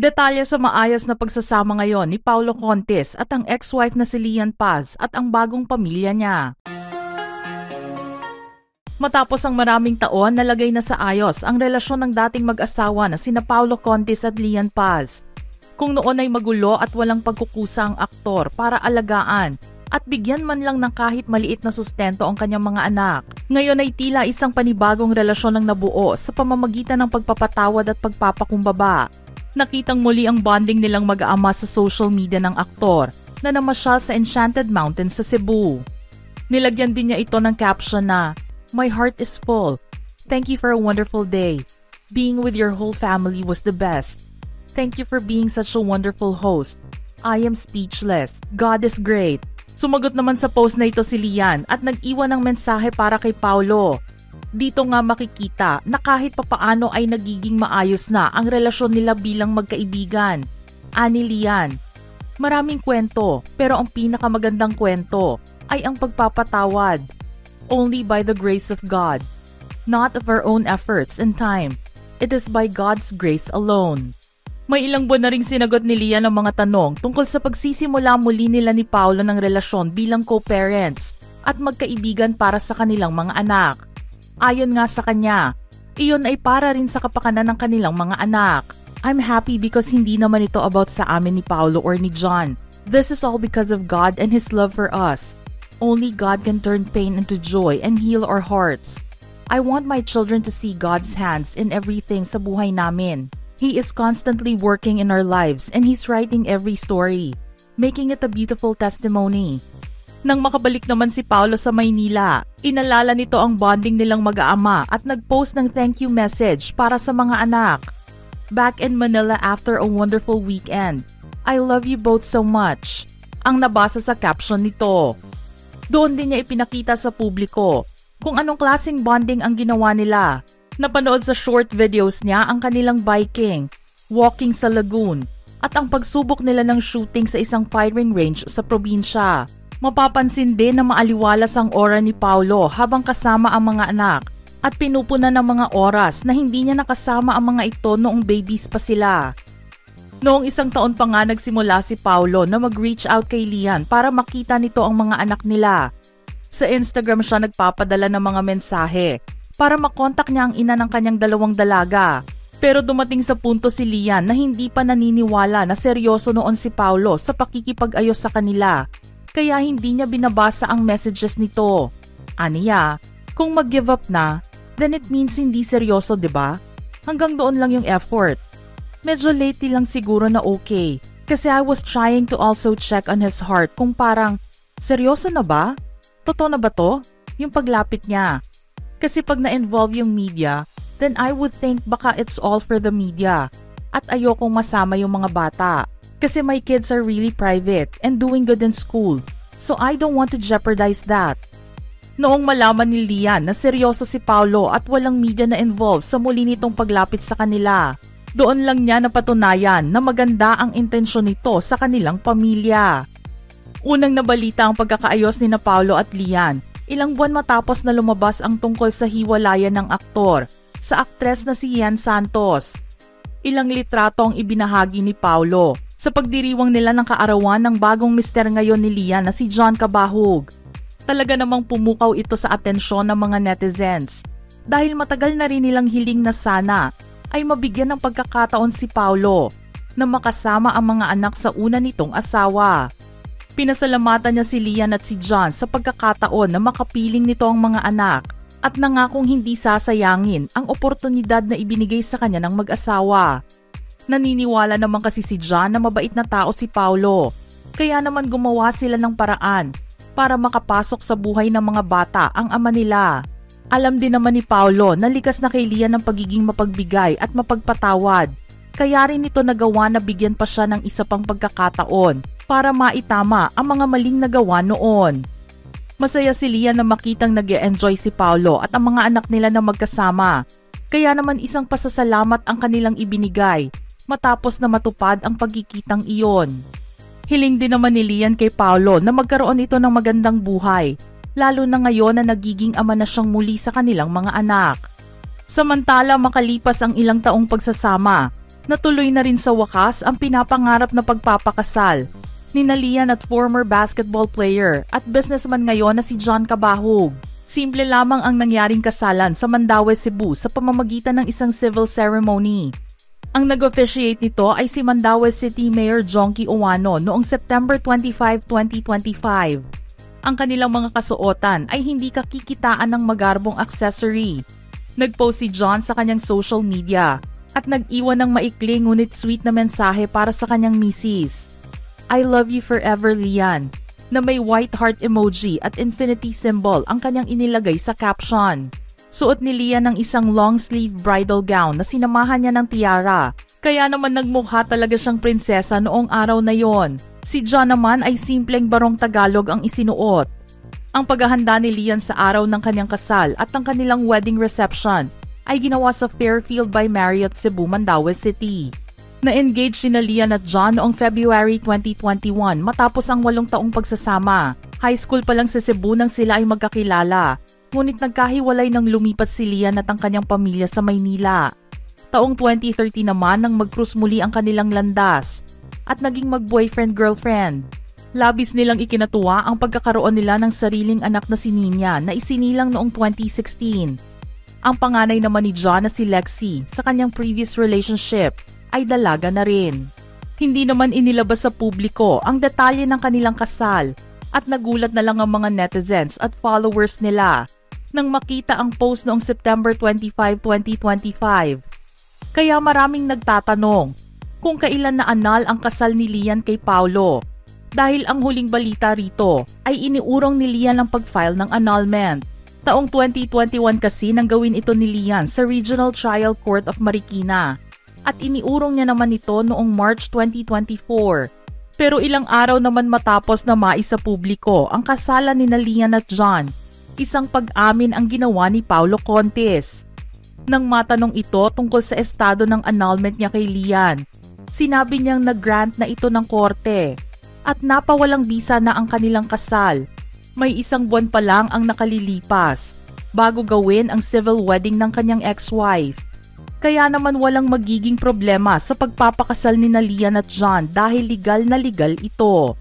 Detalye sa maayos na pagsasama ngayon ni Paulo Contis at ang ex-wife na si Lian Paz at ang bagong pamilya niya. Matapos ang maraming taon, nalagay na sa ayos ang relasyon ng dating mag-asawa na sina Paulo Contis at Lian Paz. Kung noon ay magulo at walang pagkukusa ang aktor para alagaan at bigyan man lang ng kahit maliit na sustento ang kanyang mga anak, ngayon ay tila isang panibagong relasyon ang nabuo sa pamamagitan ng pagpapatawad at pagpapakumbaba. Nakitang muli ang bonding nilang mag-aama sa social media ng aktor na namasyal sa Enchanted Mountains sa Cebu. Nilagyan din niya ito ng caption na, "My heart is full. Thank you for a wonderful day. Being with your whole family was the best. Thank you for being such a wonderful host. I am speechless. God is great." Sumagot naman sa post na ito si Lian at nag-iwan ng mensahe para kay Paulo. Dito nga makikita na kahit papaano ay nagiging maayos na ang relasyon nila bilang magkaibigan. Ani Lian, maraming kwento pero ang pinakamagandang kwento ay ang pagpapatawad. Only by the grace of God, not of our own efforts and time. It is by God's grace alone. May ilang buwan na ring sinagot ni Lian ang mga tanong tungkol sa pagsisimula muli nila ni Paulo ng relasyon bilang co-parents at magkaibigan para sa kanilang mga anak. Ayon nga sa kanya, iyon ay para rin sa kapakanan ng kanilang mga anak. I'm happy because hindi naman ito about sa amin ni Paulo or ni John. This is all because of God and His love for us. Only God can turn pain into joy and heal our hearts. I want my children to see God's hands in everything sa buhay namin. He is constantly working in our lives and He's writing every story, making it a beautiful testimony. Nang makabalik naman si Paulo sa Maynila, inalala nito ang bonding nilang mag-aama at nag-post ng thank you message para sa mga anak. Back in Manila after a wonderful weekend. I love you both so much. Ang nabasa sa caption nito. Doon din niya ipinakita sa publiko kung anong klaseng bonding ang ginawa nila. Napanood sa short videos niya ang kanilang biking, walking sa lagoon, at ang pagsubok nila ng shooting sa isang firing range sa probinsya. Mapapansin din na maaliwalas ang aura ni Paulo habang kasama ang mga anak at pinupunan ng mga oras na hindi niya nakasama ang mga ito noong babies pa sila. Noong isang taon pa nga nagsimula si Paulo na mag-reach out kay Lian para makita nito ang mga anak nila. Sa Instagram siya nagpapadala ng mga mensahe para makontak niya ang ina ng kanyang dalawang dalaga. Pero dumating sa punto si Lian na hindi pa naniniwala na seryoso noon si Paulo sa pakikipag-ayos sa kanila. Kaya hindi niya binabasa ang messages nito. Aniya, kung mag-give up na, then it means hindi seryoso, 'di ba? Hanggang doon lang yung effort. Medyo lately lang siguro na okay. Kasi I was trying to also check on his heart kung parang, seryoso na ba? Totoo na ba to? Yung paglapit niya. Kasi pag na-involve yung media, then I would think baka it's all for the media. At ayokong masama yung mga bata. Kasi my kids are really private and doing good in school. So I don't want to jeopardize that. Noong malaman ni Lian na seryoso si Paulo at walang media na involved sa muli nitong paglapit sa kanila, doon lang niya napatunayan na maganda ang intensyon nito sa kanilang pamilya. Unang nabalita ang pagkakaayos ni na Paulo at Lian, ilang buwan matapos na lumabas ang tungkol sa hiwalayan ng aktor sa aktres na si Ian Santos. Ilang litrato ang ibinahagi ni Paulo sa pagdiriwang nila ng kaarawan ng bagong mister ngayon ni Lian na si John Cabahug. Talaga namang pumukaw ito sa atensyon ng mga netizens dahil matagal na rin nilang hiling na sana ay mabigyan ng pagkakataon si Paulo na makasama ang mga anak sa una nitong asawa. Pinasalamatan niya si Lian at si John sa pagkakataon na makapiling nito ang mga anak at nangakong hindi sasayangin ang oportunidad na ibinigay sa kanya ng mag-asawa. Naniniwala naman kasi si John na mabait na tao si Paulo, kaya naman gumawa sila ng paraan para makapasok sa buhay ng mga bata ang ama nila. Alam din naman ni Paulo na likas na kay Lian ang pagiging mapagbigay at mapagpatawad, kaya rin ito nagawa na bigyan pa siya ng isa pang pagkakataon para maitama ang mga maling nagawa noon. Masaya si Lian na makitang nag-e-enjoy si Paulo at ang mga anak nila na magkasama, kaya naman isang pasasalamat ang kanilang ibinigay matapos na matupad ang pagkikitang iyon. Hiling din naman ni Lian kay Paulo na magkaroon ito ng magandang buhay, lalo na ngayon na nagiging ama na siyang muli sa kanilang mga anak. Samantala makalipas ang ilang taong pagsasama, Natuloy na rin sa wakas ang pinapangarap na pagpapakasal ni Lian at former basketball player at businessman ngayon na si John Cabahug. Simple lamang ang nangyaring kasalan sa Mandaue, Cebu sa pamamagitan ng isang civil ceremony. Ang nag-officiate nito ay si Mandaue City Mayor Jonky Uwano noong September 25, 2025. Ang kanilang mga kasuotan ay hindi kakikitaan ng magarbong accessory. Nag-post si John sa kanyang social media at nag-iwan ng maikli ngunit sweet na mensahe para sa kanyang misis. I love you forever, Lian, na may white heart emoji at infinity symbol ang kanyang inilagay sa caption. Suot ni Lian ng isang long-sleeve bridal gown na sinamahan niya ng tiara, kaya naman nagmukha talaga siyang prinsesa noong araw na yon. Si John naman ay simpleng barong Tagalog ang isinuot. Ang paghahanda ni Lian sa araw ng kanyang kasal at ang kanilang wedding reception ay ginawa sa Fairfield by Marriott Cebu, Mandaue City. Na-engage sina Lian at John noong February 2021 matapos ang 8 taong pagsasama. High school pa lang sa Cebu nang sila ay magkakilala. Ngunit nagkahiwalay nang lumipat si Lian at ang kanyang pamilya sa Maynila. Taong 2013 naman nang mag-cruise muli ang kanilang landas at naging mag-boyfriend-girlfriend. Labis nilang ikinatuwa ang pagkakaroon nila ng sariling anak na si Nina na isinilang noong 2016. Ang panganay naman ni John na si Lexi sa kanyang previous relationship ay dalaga na rin. Hindi naman inilabas sa publiko ang detalye ng kanilang kasal at nagulat na lang ang mga netizens at followers nila nang makita ang post noong September 25, 2025. Kaya maraming nagtatanong kung kailan na anal ang kasal ni Lian kay Paulo dahil ang huling balita rito ay iniurong ni Lian ang pag-file ng annulment. Taong 2021 kasi nang gawin ito ni Lian sa Regional Trial Court of Marikina. At iniurong niya naman ito noong March 2024. Pero ilang araw naman matapos na maisa publiko ang kasalan ni Lian at John, isang pag-amin ang ginawa ni Paulo Contis. Nang matanong ito tungkol sa estado ng annulment niya kay Lian, sinabi niyang nag-grant na ito ng korte at napawalang bisa na ang kanilang kasal. May 1 buwan pa lang ang nakalilipas bago gawin ang civil wedding ng kanyang ex-wife. Kaya naman walang magiging problema sa pagpapakasal ni Lian at John dahil legal na legal ito.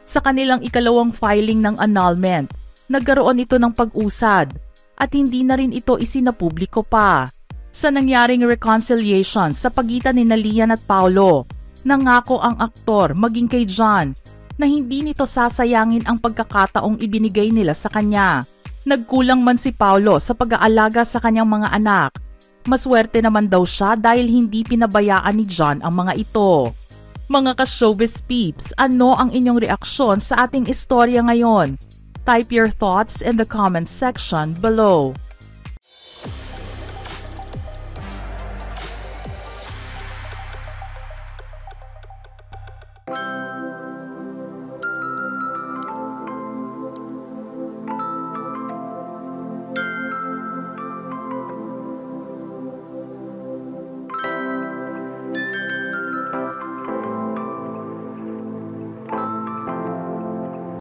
Sa kanilang ikalawang filing ng annulment, nagkaroon ito ng pag-usad at hindi na rin ito isinapubliko pa. Sa nangyaring reconciliation sa pagitan ni Lian at Paulo, nangako ang aktor maging kay John na hindi nito sasayangin ang pagkakataong ibinigay nila sa kanya. Nagkulang man si Paulo sa pag-aalaga sa kanyang mga anak. Maswerte naman daw siya dahil hindi pinabayaan ni John ang mga ito. Mga ka-showbiz peeps, ano ang inyong reaksyon sa ating istorya ngayon? Type your thoughts in the comments section below.